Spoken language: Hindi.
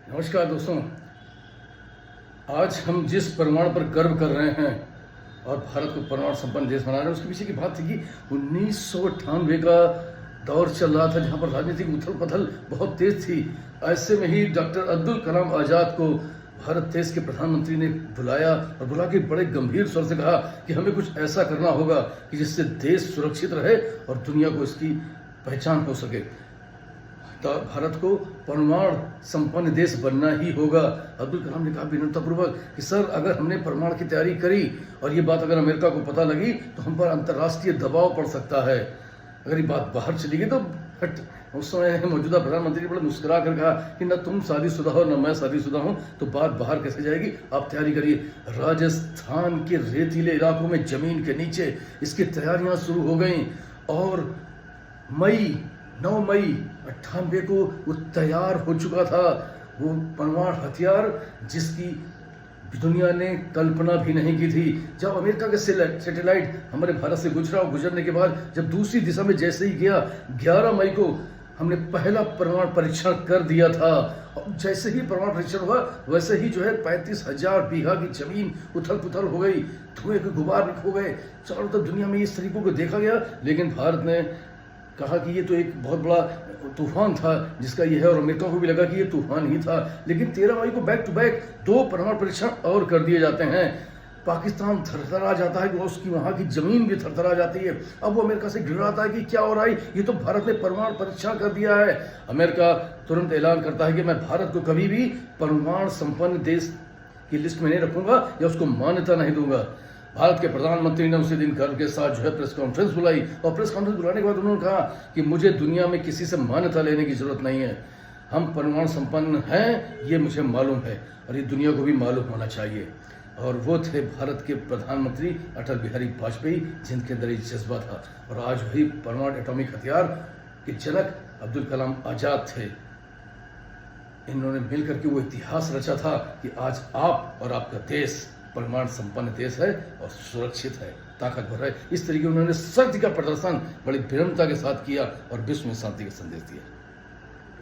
नमस्कार दोस्तों। आज हम जिस परमाणु पर गर्व कर रहे हैं और भारत को परमाणु संपन्न देश बना रहे हैं, उसके पीछे की बात थी कि 1998 का दौर चल रहा था जहां पर राजनीतिक उथल पुथल बहुत तेज थी। ऐसे में ही डॉक्टर अब्दुल कलाम आज़ाद को भारत देश के प्रधानमंत्री ने बुलाया और बुला के बड़े गंभीर स्वर से कहा कि हमें कुछ ऐसा करना होगा कि जिससे देश सुरक्षित रहे और दुनिया को इसकी पहचान हो सके। तो भारत को परमाणु संपन्न देश बनना ही होगा। अब्दुल कलाम ने कहा विनम्रतापूर्वक कि सर, अगर हमने परमाणु की तैयारी करी और ये बात अगर अमेरिका को पता लगी तो हम पर अंतर्राष्ट्रीय दबाव पड़ सकता है। अगर ये बात बाहर चली गई तो उस समय मौजूदा प्रधानमंत्री ने बड़ा मुस्कुरा कर कहा कि न तुम शादीशुदा हो न मैं शादीशुदा हूं, तो बात बाहर कैसे जाएगी, आप तैयारी करिए। राजस्थान के रेतीले इलाकों में जमीन के नीचे इसकी तैयारियां शुरू हो गई और 9 मई 98 को वो तैयार हो चुका था। वो परमाणु हथियार जिसकी दुनिया ने कल्पना भी नहीं की थी। जब अमेरिका के सैटेलाइट हमारे भारत से गुजरा और गुजरने के बाद जब दूसरी दिशा में जैसे ही गया, 11 मई को हमने पहला परमाणु परीक्षण कर दिया था। और जैसे ही परमाणु परीक्षण हुआ वैसे ही 35,000 बीघा की जमीन उथल पुथल हो गई, धुएं के गुबार हो गए। चारों तरफ दुनिया में इस तरीकों को देखा गया, लेकिन भारत ने कहा कि ये तो एक बहुत बड़ा तूफान था जिसका ये है, और अमेरिका को भी लगा कि ये तूफान ही था। लेकिन 13 मई को बैक टू बैक 2 परमाणु परीक्षण और कर दिए जाते हैं। पाकिस्तान थरथरा जाता है कि उसकी वहाँ की जमीन भी थरथरा जाती है। अब वो अमेरिका से गिड़ाता है कि क्या हो रहा है, ये तो भारत ने परमाणु परीक्षण कर दिया है। अमेरिका तुरंत ऐलान करता है कि मैं भारत को कभी भी परमाणु संपन्न देश की लिस्ट में नहीं रखूंगा या उसको मान्यता नहीं दूंगा। भारत के प्रधानमंत्री ने उसी दिन गर्व के साथ प्रेस कॉन्फ्रेंस बुलाई और प्रेस कॉन्फ्रेंस बुलाने के बाद उन्होंने कहा कि मुझे दुनिया में किसी से मान्यता लेने की जरूरत नहीं है, हम परमाणु संपन्न हैं, ये मुझे मालूम है और ये दुनिया को भी मालूम होना चाहिए। और वो थे भारत के प्रधानमंत्री अटल बिहारी वाजपेयी, जिनके अंदर ये जज्बा था। और आज वही परमाणु एटॉमिक हथियार के जनक अब्दुल कलाम आज़ाद थे। इन्होंने मिलकर के वो इतिहास रचा था कि आज आप और आपका देश परमाणु संपन्न देश है और सुरक्षित है, ताकतवर है। इस तरीके उन्होंने शक्ति का प्रदर्शन बड़ी विनम्रता के साथ किया और विश्व में शांति का संदेश दिया।